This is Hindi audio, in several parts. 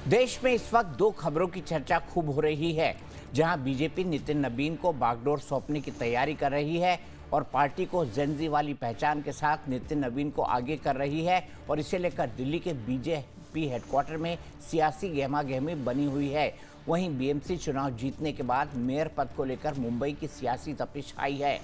देश में इस वक्त दो खबरों की चर्चा खूब हो रही है, जहां बीजेपी नितिन नबीन को बागडोर सौंपने की तैयारी कर रही है और पार्टी को जेनजी वाली पहचान के साथ नितिन नबीन को आगे कर रही है और इसे लेकर दिल्ली के बीजेपी हेडक्वार्टर में सियासी गहमागहमी बनी हुई है। वहीं बीएमसी चुनाव जीतने के बाद मेयर पद को लेकर मुंबई की सियासी तपिश आई है।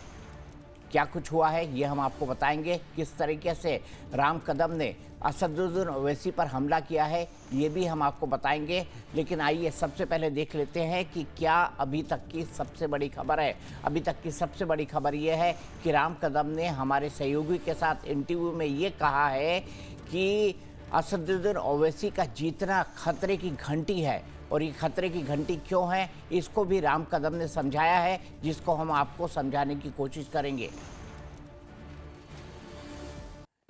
क्या कुछ हुआ है ये हम आपको बताएंगे। किस तरीके से राम कदम ने असदुद्दीन ओवैसी पर हमला किया है ये भी हम आपको बताएंगे। लेकिन आइए सबसे पहले देख लेते हैं कि क्या अभी तक की सबसे बड़ी खबर है। अभी तक की सबसे बड़ी खबर ये है कि राम कदम ने हमारे सहयोगी के साथ इंटरव्यू में ये कहा है कि असदुद्दीन ओवैसी का जीतना खतरे की घंटी है। और ये खतरे की घंटी क्यों है इसको भी राम कदम ने समझाया है, जिसको हम आपको समझाने की कोशिश करेंगे।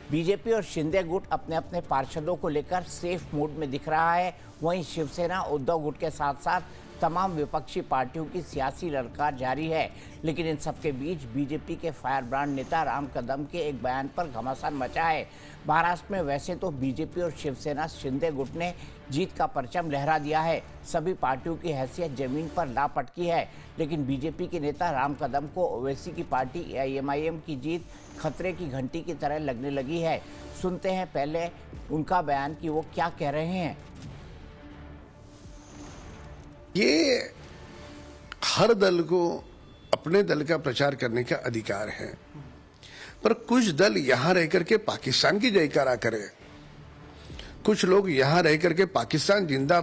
बीजेपी और शिंदे गुट अपने अपने पार्षदों को लेकर सेफ मूड में दिख रहा है। वहीं शिवसेना उद्धव गुट के साथ साथ तमाम विपक्षी पार्टियों की सियासी ललकार जारी है। लेकिन इन सबके बीच बीजेपी के फायर ब्रांड नेता राम कदम के एक बयान पर घमासान मचा है। महाराष्ट्र में वैसे तो बीजेपी और शिवसेना शिंदे गुट ने जीत का परचम लहरा दिया है, सभी पार्टियों की हैसियत जमीन पर लापटकी है। लेकिन बीजेपी के नेता राम कदम को ओवैसी की पार्टी एआईएमआईएम की जीत खतरे की घंटी की तरह लगने लगी है। सुनते हैं पहले उनका बयान कि वो क्या कह रहे हैं। ये हर दल को अपने दल का प्रचार करने का अधिकार है, पर कुछ दल यहां रहकर के पाकिस्तान की जयकारा करें, कुछ लोग यहां रहकर के पाकिस्तान जिंदा,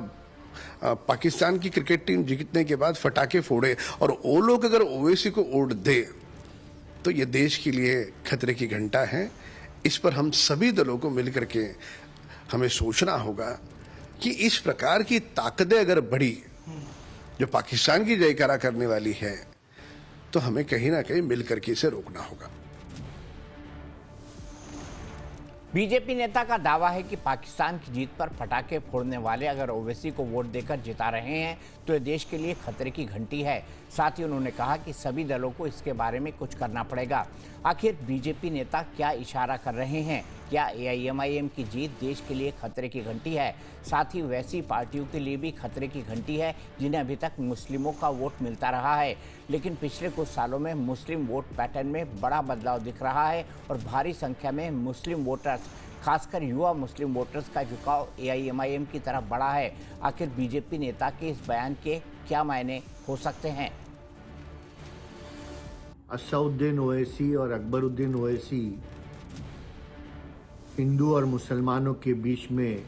पाकिस्तान की क्रिकेट टीम जीतने के बाद फटाके फोड़े और वो लोग अगर ओवैसी को वोट दे तो ये देश के लिए खतरे की घंटा है। इस पर हम सभी दलों को मिलकर के हमें सोचना होगा कि इस प्रकार की ताकतें अगर बढ़ी जो पाकिस्तान की जयकारा करने वाली है तो हमें कहीं ना कहीं मिलकर के इसे रोकना होगा। बीजेपी नेता का दावा है कि पाकिस्तान की जीत पर पटाखे फोड़ने वाले अगर ओवैसी को वोट देकर जिता रहे हैं तो ये देश के लिए खतरे की घंटी है। साथ ही उन्होंने कहा कि सभी दलों को इसके बारे में कुछ करना पड़ेगा। आखिर बीजेपी नेता क्या इशारा कर रहे हैं? क्या एआईएमआईएम की जीत देश के लिए खतरे की घंटी है? साथ ही वैसी पार्टियों के लिए भी खतरे की घंटी है जिन्हें अभी तक मुस्लिमों का वोट मिलता रहा है, लेकिन पिछले कुछ सालों में मुस्लिम वोट पैटर्न में बड़ा बदलाव दिख रहा है और भारी संख्या में मुस्लिम वोटर्स, खासकर युवा मुस्लिम वोटर्स का झुकाव एआईएमआईएम की तरफ बढ़ा है। आखिर बीजेपी नेता के इस बयान के क्या मायने हो सकते हैं? असदुद्दीन ओवैसी और अकबरुद्दीन ओवैसी हिंदू और मुसलमानों के बीच में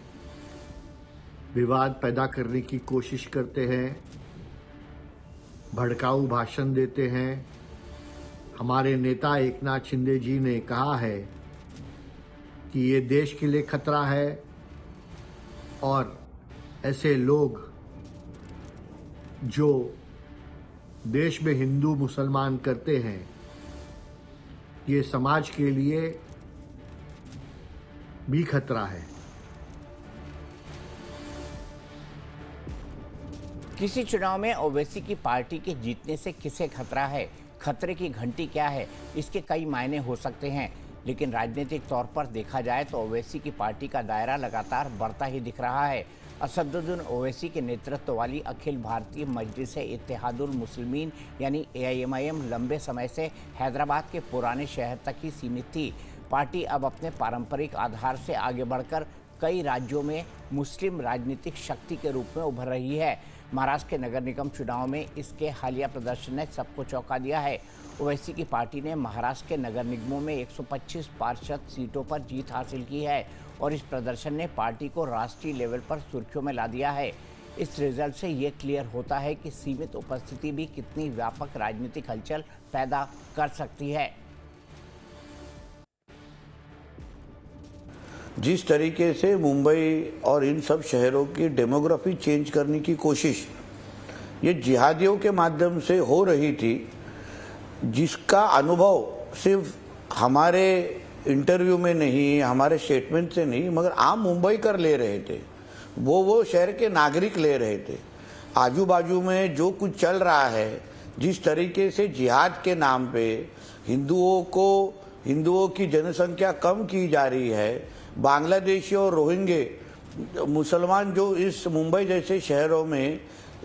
विवाद पैदा करने की कोशिश करते हैं, भड़काऊ भाषण देते हैं। हमारे नेता एकनाथ शिंदे जी ने कहा है कि ये देश के लिए खतरा है और ऐसे लोग जो देश में हिंदू मुसलमान करते हैं ये समाज के लिए भी खतरा है। किसी चुनाव में ओवैसी की पार्टी के जीतने से किसे खतरा है? खतरे की घंटी क्या है? इसके कई मायने हो सकते हैं, लेकिन राजनीतिक तौर पर देखा जाए तो ओवैसी की पार्टी का दायरा लगातार बढ़ता ही दिख रहा है। असदुद्दीन ओवैसी के नेतृत्व वाली अखिल भारतीय मजलिस-ए-इत्तेहादुल मुस्लिमीन यानी एआईएमआईएम लंबे समय से हैदराबाद के पुराने शहर तक ही सीमित थी। पार्टी अब अपने पारंपरिक आधार से आगे बढ़कर कई राज्यों में मुस्लिम राजनीतिक शक्ति के रूप में उभर रही है। महाराष्ट्र के नगर निगम चुनाव में इसके हालिया प्रदर्शन ने सबको चौंका दिया है। ओवैसी की पार्टी ने महाराष्ट्र के नगर निगमों में 125 पार्षद सीटों पर जीत हासिल की है और इस प्रदर्शन ने पार्टी को राष्ट्रीय लेवल पर सुर्खियों में ला दिया है। इस रिजल्ट से ये क्लियर होता है कि सीमित उपस्थिति भी कितनी व्यापक राजनीतिक हलचल पैदा कर सकती है। जिस तरीके से मुंबई और इन सब शहरों की डेमोग्राफी चेंज करने की कोशिश ये जिहादियों के माध्यम से हो रही थी, जिसका अनुभव सिर्फ हमारे इंटरव्यू में नहीं, हमारे स्टेटमेंट से नहीं, मगर आम मुंबई कर ले रहे थे, वो शहर के नागरिक ले रहे थे। आजू बाजू में जो कुछ चल रहा है, जिस तरीके से जिहाद के नाम पे हिंदुओं की जनसंख्या कम की जा रही है, बांग्लादेशी और रोहिंगे मुसलमान जो इस मुंबई जैसे शहरों में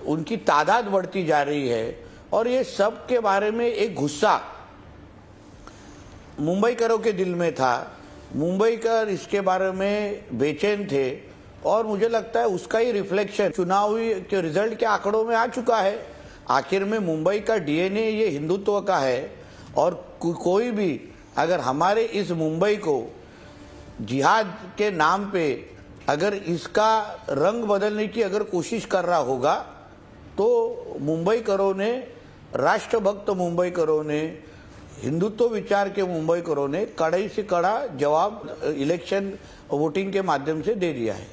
उनकी तादाद बढ़ती जा रही है और ये सब के बारे में एक गुस्सा मुंबईकरों के दिल में था। मुंबईकर इसके बारे में बेचैन थे और मुझे लगता है उसका ही रिफ्लेक्शन चुनावी के रिजल्ट के आंकड़ों में आ चुका है। आखिर में मुंबई का डीएनए ये हिंदुत्व का है और कोई भी अगर हमारे इस मुंबई को जिहाद के नाम पे अगर इसका रंग बदलने की अगर कोशिश कर रहा होगा तो मुंबईकरों ने, राष्ट्रभक्त मुंबईकरों ने, हिंदुत्व विचार के मुंबईकरों ने कड़ाई से कड़ा जवाब इलेक्शन वोटिंग के माध्यम से दे दिया है।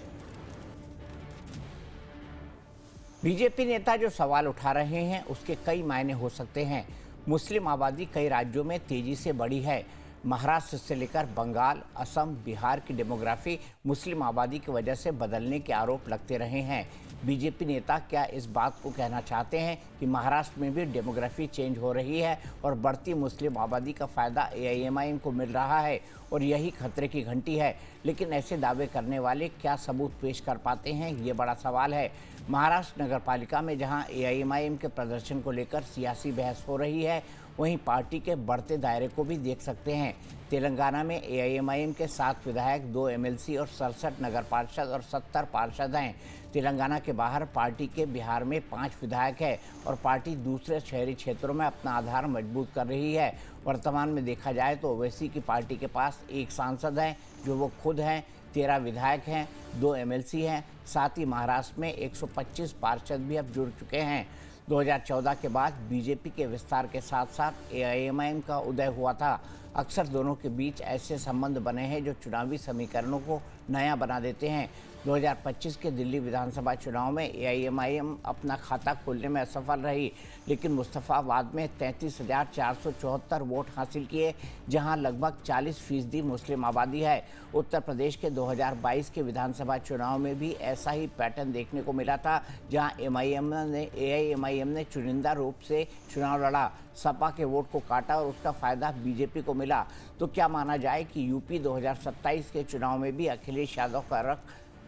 बीजेपी नेता जो सवाल उठा रहे हैं उसके कई मायने हो सकते हैं। मुस्लिम आबादी कई राज्यों में तेजी से बढ़ी है। महाराष्ट्र से लेकर बंगाल, असम, बिहार की डेमोग्राफी मुस्लिम आबादी की वजह से बदलने के आरोप लगते रहे हैं। बीजेपी नेता क्या इस बात को कहना चाहते हैं कि महाराष्ट्र में भी डेमोग्राफी चेंज हो रही है और बढ़ती मुस्लिम आबादी का फ़ायदा एआईएमआईएम को मिल रहा है और यही खतरे की घंटी है? लेकिन ऐसे दावे करने वाले क्या सबूत पेश कर पाते हैं, ये बड़ा सवाल है। महाराष्ट्र नगरपालिका में जहां एआईएमआईएम के प्रदर्शन को लेकर सियासी बहस हो रही है, वहीं पार्टी के बढ़ते दायरे को भी देख सकते हैं। तेलंगाना में एआईएमआईएम के 7 विधायक, 2 एमएलसी और 67 नगर पार्षद और 70 पार्षद हैं। तेलंगाना के बाहर पार्टी के बिहार में 5 विधायक है और पार्टी दूसरे शहरी क्षेत्रों में अपना आधार मजबूत कर रही है। वर्तमान में देखा जाए तो ओवैसी की पार्टी के पास 1 सांसद हैं जो वो खुद हैं, 13 विधायक हैं, 2 एमएलसी हैं, साथ ही महाराष्ट्र में 125 पार्षद भी अब जुड़ चुके हैं। 2014 के बाद बीजेपी के विस्तार के साथ साथ एआईएमआईएम का उदय हुआ था। अक्सर दोनों के बीच ऐसे संबंध बने हैं जो चुनावी समीकरणों को नया बना देते हैं। 2025 के दिल्ली विधानसभा चुनाव में एआईएमआईएम अपना खाता खोलने में असफल रही, लेकिन मुस्तफाबाद में 33,474 वोट हासिल किए, जहां लगभग 40% मुस्लिम आबादी है। उत्तर प्रदेश के 2022 के विधानसभा चुनाव में भी ऐसा ही पैटर्न देखने को मिला था, जहां एआईएमआईएम ने चुनिंदा रूप से चुनाव लड़ा, सपा के वोट को काटा और उसका फायदा बीजेपी को मिला। तो क्या माना जाए कि यूपी 2027 के चुनाव में भी अखिलेश यादव का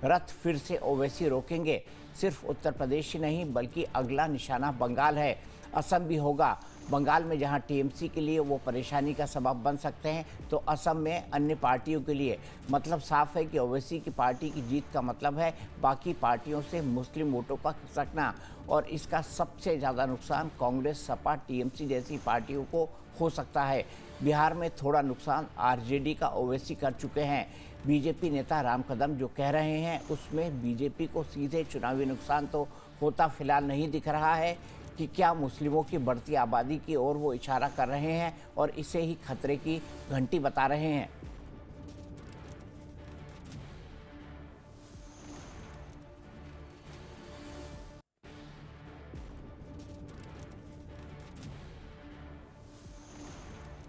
रथ फिर से ओवैसी रोकेंगे? सिर्फ उत्तर प्रदेश ही नहीं बल्कि अगला निशाना बंगाल है, असम भी होगा। बंगाल में जहां टीएमसी के लिए वो परेशानी का सबब बन सकते हैं, तो असम में अन्य पार्टियों के लिए मतलब साफ है कि ओवैसी की पार्टी की जीत का मतलब है बाकी पार्टियों से मुस्लिम वोटों का खिसकना, और इसका सबसे ज़्यादा नुकसान कांग्रेस, सपा, टीएमसी जैसी पार्टियों को हो सकता है। बिहार में थोड़ा नुकसान आरजेडी का ओवैसी कर चुके हैं। बीजेपी नेता राम कदम जो कह रहे हैं उसमें बीजेपी को सीधे चुनावी नुकसान तो होता फिलहाल नहीं दिख रहा है कि क्या मुस्लिमों की बढ़ती आबादी की ओर वो इशारा कर रहे हैं और इसे ही खतरे की घंटी बता रहे हैं।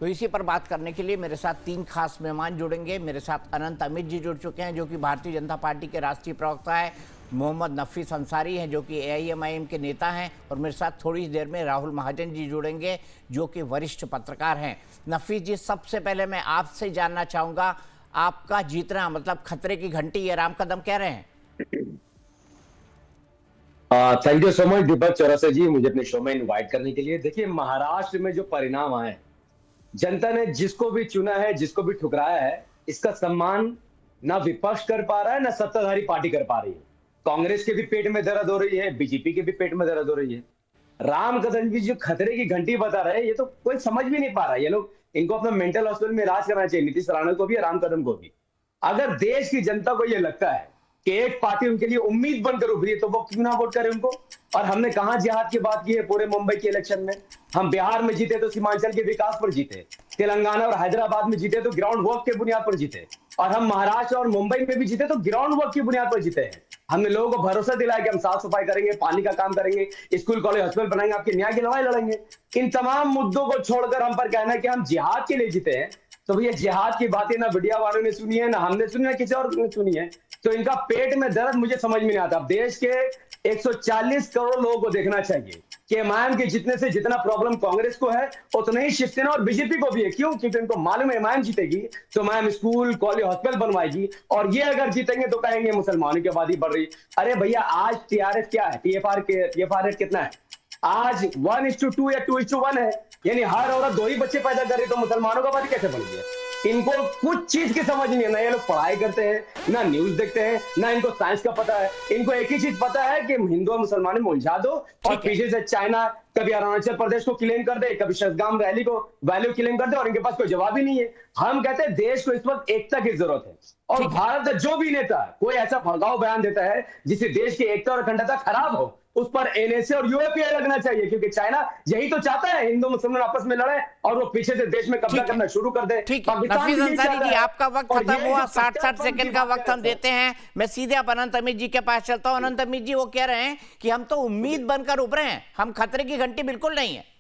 तो इसी पर बात करने के लिए मेरे साथ 3 खास मेहमान जुड़ेंगे। मेरे साथ अनंत अमित जी जुड़ चुके हैं जो कि भारतीय जनता पार्टी के राष्ट्रीय प्रवक्ता है, मोहम्मद नफीस अंसारी हैं जो कि एआईएमआईएम के नेता हैं, और मेरे साथ थोड़ी देर में राहुल महाजन जी जुड़ेंगे जो कि वरिष्ठ पत्रकार हैं। नफीस जी, सबसे पहले मैं आपसे जानना चाहूँगा, आपका जीतना मतलब खतरे की घंटी ये राम कदम कह रहे हैं? थैंक यू सो मच दीपक चौरसिया जी, मुझे अपने शो में इनवाइट करने के लिए। देखिए, महाराष्ट्र में जो परिणाम आए, जनता ने जिसको भी चुना है, जिसको भी ठुकराया है, इसका सम्मान ना विपक्ष कर पा रहा है ना सत्ताधारी पार्टी कर पा रही है। कांग्रेस के भी पेट में दर्द हो रही है, बीजेपी के भी पेट में दर्द हो रही है। राम कदम जी जो खतरे की घंटी बता रहे हैं, ये तो कोई समझ भी नहीं पा रहा है। ये लोग, इनको अपना मेंटल हॉस्पिटल में इलाज करना चाहिए, नीतीश राणे को भी, राम कदम को भी। अगर देश की जनता को यह लगता है कि एक पार्टी उनके लिए उम्मीद बनकर उभरी है, तो वो क्यों ना वोट करे उनको। और हमने कहां जिहाद की बात की है पूरे मुंबई के इलेक्शन में? हम बिहार में जीते तो सीमांचल के विकास पर जीते, तेलंगाना और हैदराबाद में जीते तो ग्राउंड वर्क के बुनियाद पर जीते, और हम महाराष्ट्र और मुंबई में भी जीते तो ग्राउंड वर्क की बुनियाद पर जीते हैं। हमने लोगों को भरोसा दिलाया कि हम साफ सफाई करेंगे, पानी का काम करेंगे, स्कूल कॉलेज हॉस्पिटल बनाएंगे, आपके न्याय की लड़ाई लड़ेंगे। इन तमाम मुद्दों को छोड़कर हम पर कहना है कि हम जिहाद के लिए जीते हैं, तो भैया जिहाद की बातें ना मीडिया वालों ने सुनी है, ना हमने सुनी, ना किसी और ने सुनी है। तो इनका पेट में दर्द मुझे समझ में नहीं आता। देश के 140 करोड़ लोगों को देखना चाहिए कि एमआईएम के जितने से जितना प्रॉब्लम कांग्रेस को है उतना ही शिवसेना और बीजेपी को भी है। क्यों? क्योंकि उनको मालूम है एमआईएम जीतेगी तो एमआईएम स्कूल, कॉलेज, हॉस्पिटल बनवाएगी, और ये अगर जीतेंगे तो कहेंगे मुसलमानों की आबादी बढ़ रही। अरे भैया, आज टीआरएस क्या है, टीएफआर रेट कितना है? आज 1:2 या 2:1 है, यानी हर औरत 2 ही बच्चे पैदा कर रही, तो मुसलमानों का आबादी कैसे बढ़ गया? इनको कुछ चीज की समझ नहीं है, ना ये लोग पढ़ाई करते हैं, ना न्यूज देखते हैं, ना इनको साइंस का पता है। इनको एक ही चीज पता है कि हिंदू और मुसलमान में उलझा दो, और पीछे से चाइना कभी अरुणाचल प्रदेश को क्लेम कर दे, कभी शहजाम रैली को वैल्यू क्लेम कर दे, और इनके पास कोई जवाब ही नहीं है। हम कहते हैं देश को इस वक्त एकता की जरूरत है, और भारत का जो भी नेता कोई ऐसा भड़काऊ बयान देता है जिससे देश की एकता और अखंडता खराब हो, उस पर एनएसए और यूएपीए लगना चाहिए, क्योंकि चाइना यही तो चाहता है हिंदू मुसलमान आपस में लड़े और वो पीछे से देश में कब्जा करना शुरू कर दे। नफीस अंसारी जी, आपका वक्त खत्म हुआ, 60 सेकंड का वक्त हम देते हैं। मैं सीधे अब अनंत अमित जी के पास चलता हूं। अनंत अमित जी, वो कह रहे हैं कि हम तो उम्मीद बनकर उभरे हैं, हम खतरे की घंटी बिल्कुल नहीं है।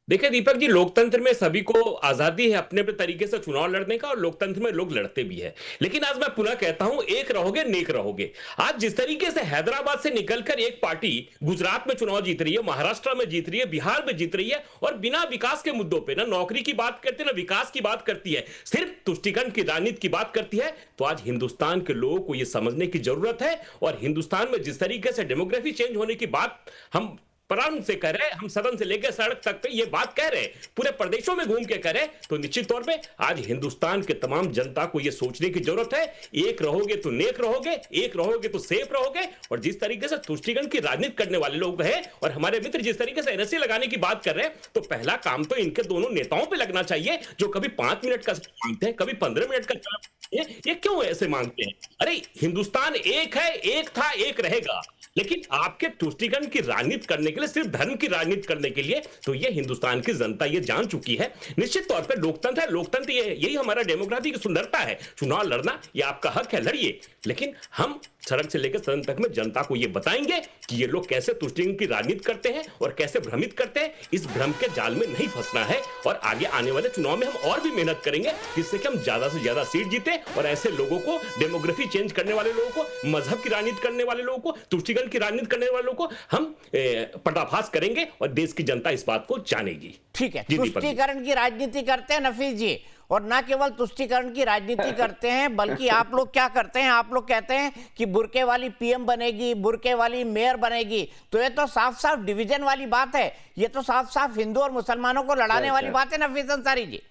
देखिए दीपक जी, लोकतंत्र में सभी को आजादी है अपने अपने तरीके से चुनाव लड़ने का, और लोकतंत्र में लोग लड़ते भी है। लेकिन आज मैं पुनः कहता हूं, एक रहोगे नेक रहोगे। आज जिस तरीके से हैदराबाद से निकलकर एक पार्टी गुजरात में चुनाव जीत रही है, महाराष्ट्र में जीत रही है, बिहार में जीत रही है, और बिना विकास के मुद्दों पर ना नौकरी की बात करती है, ना विकास की बात करती है, सिर्फ तुष्टिकरण की राजनीति की बात करती है, तो आज हिंदुस्तान के लोगों को यह समझने की जरूरत है। और हिंदुस्तान में जिस तरीके से डेमोग्राफी चेंज होने की बात हम प्रारंभ से कर रहे हैं, हम सदन से लेकर सड़क तक पे ये बात कह रहे हैं, पूरे प्रदेशों में घूम के कह रहे हैं, तो निश्चित तौर पे आज हिंदुस्तान के तमाम जनता को ये सोचने की जरूरत है, एक रहोगे तो नेक रहोगे, एक रहोगे तो सेफ रहोगे। और जिस तरीके से तुष्टिकरण की राजनीति करने वाले लोग हैं, और हमारे मित्र जिस तरीके से एनएसए लगाने की बात कर रहे हैं, तो पहला काम तो इनके दोनों नेताओं पर लगना चाहिए, जो कभी 5 मिनट का मांगते हैं, कभी 15 मिनट का। ये क्यों ऐसे मांगते हैं? अरे हिंदुस्तान एक है, एक था, एक रहेगा। लेकिन आपके तुष्टिकरण की राजनीति करने के लिए, सिर्फ धर्म की राजनीति करने के लिए, तो ये हिंदुस्तान की जनता ये जान चुकी है। निश्चित तौर पे लोकतंत्र है, लोकतंत्र यही हमारा डेमोक्रेसी की सुंदरता है। चुनाव लड़ना ये आपका हक है, लड़िए। लेकिन हम सड़क से लेकर सदन तक में जनता को ये बताएंगे कि ये लोग कैसे तुष्टिकरण की राजनीति करते हैं और कैसे भ्रमित करते हैं। इस भ्रम के जाल में नहीं फंसना है, और आगे आने वाले चुनाव में हम और भी मेहनत करेंगे, जिससे कि हम ज्यादा से ज्यादा सीट जीते, और ऐसे लोगों को, डेमोग्राफी चेंज करने वाले लोगों को, मजहब की राजनीति करने वाले लोगों को, तुष्टिकरण की राजनीति करने वालों को हम पर्दाफाश करेंगे, और देश की जनता इस बात को जानेगी। ठीक है, तुष्टिकरण की राजनीति करते हैं नफीस जी, और ना केवल तुष्टिकरण की राजनीति करते हैं, बल्कि आप लोग क्या करते हैं, आप लोग कहते हैं कि बुर्के वाली पीएम बनेगी, बुर्के वाली मेयर बनेगी। तो ये तो साफ साफ डिवीजन वाली बात है, ये तो साफ साफ हिंदू और मुसलमानों को लड़ाने वाली बात है। नफीस अंसारी जी,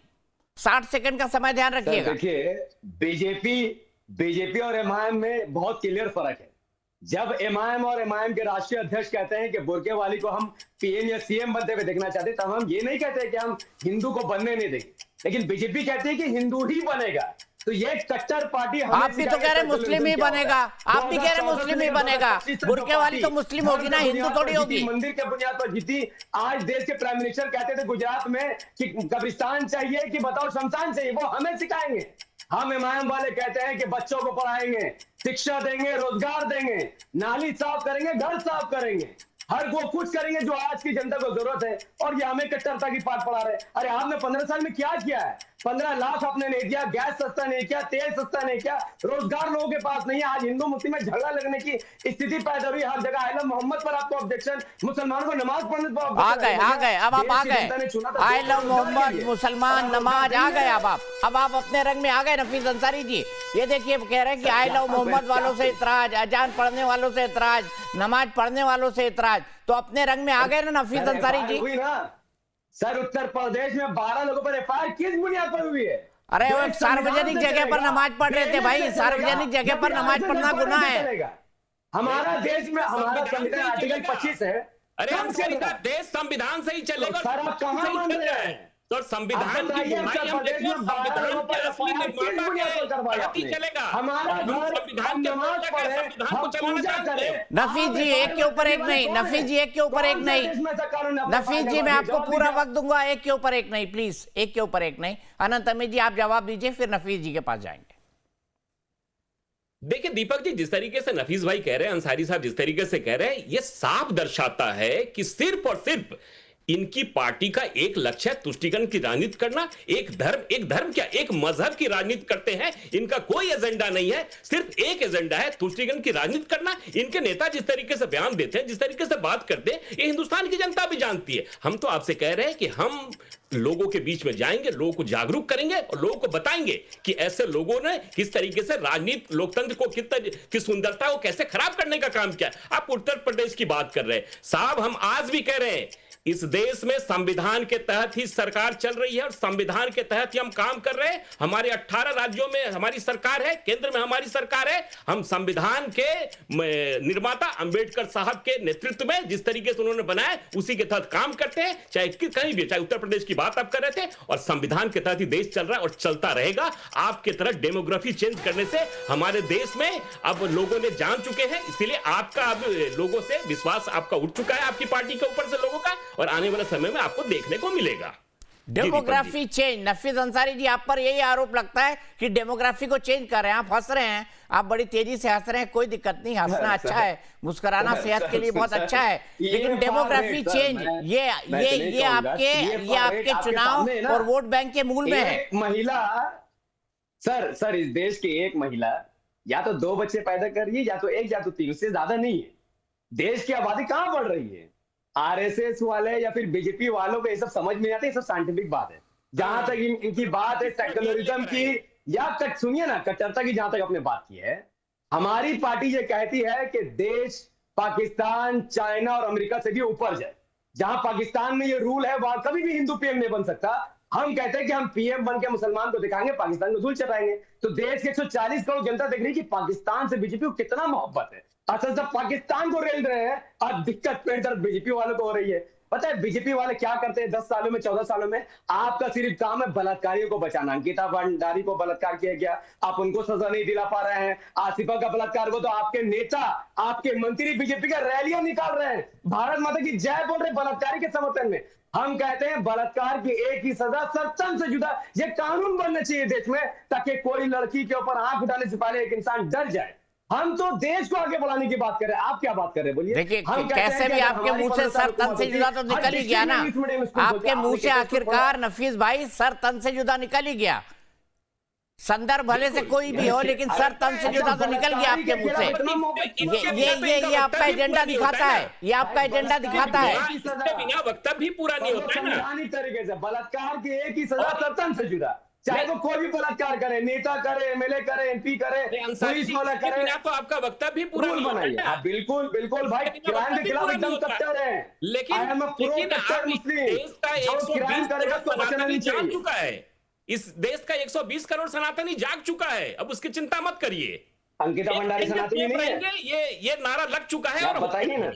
60 सेकंड का समय ध्यान रखिएगा। देखिए, बीजेपी और एमआईएम में बहुत क्लियर फर्क है। जब एमआईएम और एमआईएम के राष्ट्रीय अध्यक्ष कहते हैं कि बुर्के वाली को हम पीएम या सीएम बनते हुए देखना चाहते हैं, तब हम ये नहीं कहते कि हम हिंदू को बनने नहीं देंगे। लेकिन बीजेपी कहती है कि हिंदू ही बनेगा। तो ये कट्टर पार्टी, आप भी तो कह रहे मुस्लिम ही बनेगा, आप भी कह रहे मुस्लिम ही बनेगा, बुर्के वाली तो मुस्लिम होगी ना, हिंदू थोड़ी होगी। मंदिर के बुनियाद पर जीती। आज देश के प्राइम मिनिस्टर कहते थे गुजरात में कि कब्रिस्तान चाहिए कि बताओ शमशान चाहिए, वो हमें सिखाएंगे। हम एमआईएम वाले कहते हैं कि बच्चों को पढ़ाएंगे, शिक्षा देंगे, रोजगार देंगे, नाली साफ करेंगे, घर साफ करेंगे, हर वो कुछ करेंगे जो आज की जनता को जरूरत है। और ये हमें कट्टरता की पाठ पढ़ा रहे। अरे आपने 15 साल में क्या किया है? 15 लाख आपने नहीं दिया, गैस सस्ता नहीं किया, तेल सस्ता नहीं किया, रोजगार लोगों के पास नहीं है। आज हिंदू मुस्लिम में झगड़ा लगने की स्थिति पैदा हुई हर जगह। आइला मोहम्मद पर आपको ऑब्जेक्शन, मुसलमानों को नमाज पढ़ने पर आ गए, अब आप आ गए। आई लव मोहम्मद, मुसलमान, नमाज आ गए। अब आप अपने रंग में आ गए नफीस अंसारी जी। ये देखिए, कह रहे हैं कि आई लव मोहम्मद वालों से इतराज, अजान पढ़ने वालों से इतराज, नमाज पढ़ने वालों से इतराज, तो अपने रंग में आ गए ना नफीस अंसारी जी। सर, उत्तर प्रदेश में 12 लोगों पर एफआईआर किस बुनियाद पर हुई है? अरे वो सार्वजनिक जगह पर नमाज पढ़ रहे थे भाई, सार्वजनिक जगह पर नमाज पढ़ना गुनाह है। हमारा देश में हमारा संविधान आर्टिकल 25 है। अरे हम देश संविधान से ही चलेगा। सर आप कहां मान रहे हैं? तो संविधान की बुराई हम देखो, संविधान के असली निर्माता के चलेगा। हमारा संविधान के नमाज पढ़े, हम पूजा करें। नफीस जी एक के ऊपर एक नहीं, नफीस जी एक के ऊपर एक नहीं, नफीस जी मैं आपको पूरा वक्त दूंगा, एक के ऊपर एक नहीं, प्लीज एक के ऊपर एक नहीं। अनंत अमित जी आप जवाब दीजिए, फिर नफीस जी के पास जाएंगे। देखिए दीपक जी, जिस तरीके से नफीस भाई कह रहे हैं, अंसारी साहब जिस तरीके से कह रहे हैं, ये साफ दर्शाता है कि सिर्फ और सिर्फ इनकी पार्टी का एक लक्ष्य है तुष्टीकरण की राजनीति करना। एक धर्म क्या, एक मजहब की राजनीति करते हैं। इनका कोई एजेंडा नहीं है, सिर्फ एक एजेंडा है, तुष्टीकरण की राजनीति करना। इनके नेता जिस तरीके से बयान देते हैं, जिस तरीके से बात करते हैं, ये हिंदुस्तान की जनता भी जानती है। हम तो आपसे कह रहे हैं कि हम लोगों के बीच में जाएंगे, लोगों को जागरूक करेंगे और लोगों को बताएंगे कि ऐसे लोगों ने किस तरीके से राजनीति, लोकतंत्र को की सुंदरता को कैसे खराब करने का काम किया। आप उत्तर प्रदेश की बात कर रहे हैं साहब, हम आज भी कह रहे हैं इस देश में संविधान के तहत ही सरकार चल रही है और संविधान के तहत ही हम काम कर रहे हैं। हमारे 18 राज्यों में हमारी सरकार है, केंद्र में हमारी सरकार है। हम संविधान के निर्माता अंबेडकर साहब के नेतृत्व में जिस तरीके से उन्होंने बनाया उसी के तहत काम करते हैं, चाहे कहीं भी, चाहे उत्तर प्रदेश की बात आप कर रहे थे, और संविधान के तहत ही देश चल रहा है और चलता रहेगा। आपके तरह डेमोग्राफी चेंज करने से हमारे देश में अब लोगों ने जान चुके हैं, इसीलिए आपका अब लोगों से विश्वास आपका उठ चुका है, आपकी पार्टी के ऊपर से लोगों का, और आने वाले समय में आपको देखने को मिलेगा डेमोग्राफी चेंज। नफीस अंसारी जी, आप पर यही आरोप लगता है कि डेमोग्राफी को चेंज कर रहे हैं। आप हंस रहे हैं, आप बड़ी तेजी से हंस रहे हैं, कोई दिक्कत नहीं, हंसना अच्छा है, मुस्कुराना सेहत के लिए बहुत अच्छा है, लेकिन डेमोग्राफी चेंज ये आपके चुनाव और वोट बैंक के मूल में है। महिला सर इस देश की एक महिला या तो 2 बच्चे पैदा कर रही है, या तो 1 या तो 3, उससे ज्यादा नहीं है। देश की आबादी कहां बढ़ रही है? आरएसएस वाले या फिर बीजेपी वालों को ये सब समझ में नहीं आता, ये सब साइंटिफिक बात है। जहां तक इनकी बात है सेक्युलरिज्म की या सुनिए ना, कट्टरता की जहां तक आपने बात की है, हमारी पार्टी ये कहती है कि देश पाकिस्तान, चाइना और अमेरिका से भी ऊपर जाए। जहां पाकिस्तान में ये रूल है वहां कभी भी हिंदू पीएम नहीं बन सकता। हम कहते हैं कि हम पीएम बन के मुसलमान को दिखाएंगे, पाकिस्तान को धूल चटाएंगे। तो देश के 140 करोड़ जनता देख रही है कि पाकिस्तान से बीजेपी को कितना मोहब्बत है। असल से पाकिस्तान को रेल रहे हैं और दिक्कत पेड़ दर्द बीजेपी वालों को हो रही है। पता है बीजेपी वाले क्या करते हैं 10 सालों में, 14 सालों में? आपका सिर्फ काम है बलात्कारियों को बचाना। अंकिता भंडारी को बलात्कार किया गया, आप उनको सजा नहीं दिला पा रहे हैं। आसिफा का बलात्कार को तो आपके नेता, आपके मंत्री बीजेपी का रैलियां निकाल रहे हैं, भारत माता की जय बोल रहे बलात्कारी के समर्थन में। हम कहते हैं बलात्कार की एक ही सजा, सत्संग से जुदा। ये कानून बनना चाहिए देश में, ताकि कोई लड़की के ऊपर आंख उठाने से पहले एक इंसान डर जाए। हम तो देश को आगे बढ़ाने की बात कर रहे हैं, आप क्या बात कर रहे हैं बोलिए? देखिए कैसे भी आपके मुंह से सर तन से जुदा तो निकल ही गया ना, आपके मुंह से आखिरकार नफीस भाई सर तन से जुदा निकल ही गया। संदर्भ भले से कोई भी हो, लेकिन सर तन से जुदा तो निकल गया आपके मुंह से। ये आपका एजेंडा दिखाता है, ये आपका एजेंडा दिखाता है। इसके बिना वक्तव्य भी पूरा नहीं होता है ना। तरीके से बलात्कार की एक ही सजा, सर तन से जुदा। चाहे वो कोई भी बलात्कार करे, नेता करे, एमएलए करे, एमपी करे, पुलिस वाला करे, तो आपका वक्तव्य भी पूरा नहीं बनाइए। बिल्कुल बिल्कुल भाई, क्राइम के खिलाफ एकदम कट्टर है। लेकिन देश का 120 करोड़ सनातनी जाग चुका है, इस देश का 120 करोड़ सनातनी जाग चुका है। अब उसकी चिंता मत करिए। अंकिता भंडारी सनातनी नहीं है, ये नारा लग चुका है। और बताइए ना,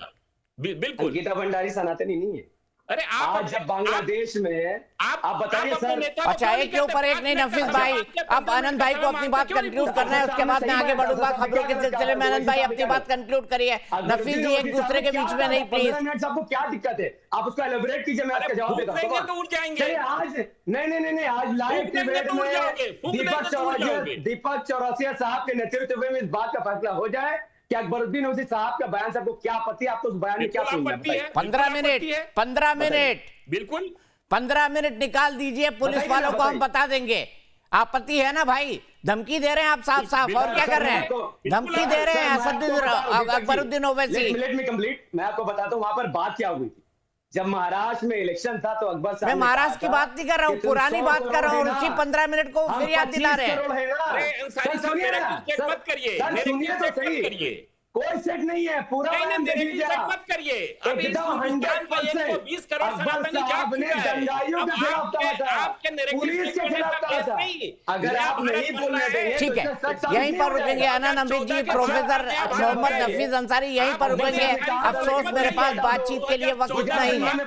बिल्कुल अंकिता भंडारी सनातनी नहीं है। अरे आप जब बांग्लादेश में आप बताइए सर। अच्छा, एक के ऊपर एक नहीं नफीस भाई, अब आनंद भाई को अपनी बात कंक्लूड करना है, उसके बाद मैं आगे बढ़ूंगा खबरों के सिलसिले में। आनंद भाई अपनी बात कंक्लूड करिए, नफीस जी एक दूसरे के बीच में नहीं प्लीज। आपको क्या दिक्कत है, आप उसको एलिब्रेट कीजिए, मैं आपका जवाब देता हूँ। तो उठ जाएंगे आज नहीं, आज लाइव डिबेट में दीपक चौरसिया साहब के नेतृत्व में इस बात का फैसला हो जाए कि अकबरुद्दीन ओवैसी साहब का बयान से आपको क्या आपत्ति है? आपको उस बयान में क्या आपत्ति है? 15 मिनट बिल्कुल 15 मिनट निकाल दीजिए, पुलिस वालों को हम बता देंगे। आपत्ति है ना भाई? धमकी दे रहे हैं आप साफ साफ, और क्या कर रहे हैं? धमकी दे रहे हैं Akbaruddin Owaisi. Let me complete, मैं आपको बताता हूँ वहां पर बात क्या हुई थी। जब महाराष्ट्र में इलेक्शन था तो अकबर साहब, मैं महाराष्ट्र की बात नहीं कर रहा हूँ, पुरानी बात कर रहा हूँ, उसी 15 मिनट को फिर याद दिला रहे हैं। कोई सेट नहीं है, पूरा मत करिए। अभी हिंदुस्तान का 120 करोड़ सनातनी जाग चुका है, आपके पुलिस के खिलाफ कहा था। अगर आप नहीं बोलने देंगे ठीक है, यहीं पर रुकेंगे। अनंत अमृत जी, प्रोफेसर मोहम्मद नफीस अंसारी यहीं पर रुकेंगे। अफसोस मेरे पास बातचीत के लिए वक्त इतना ही है।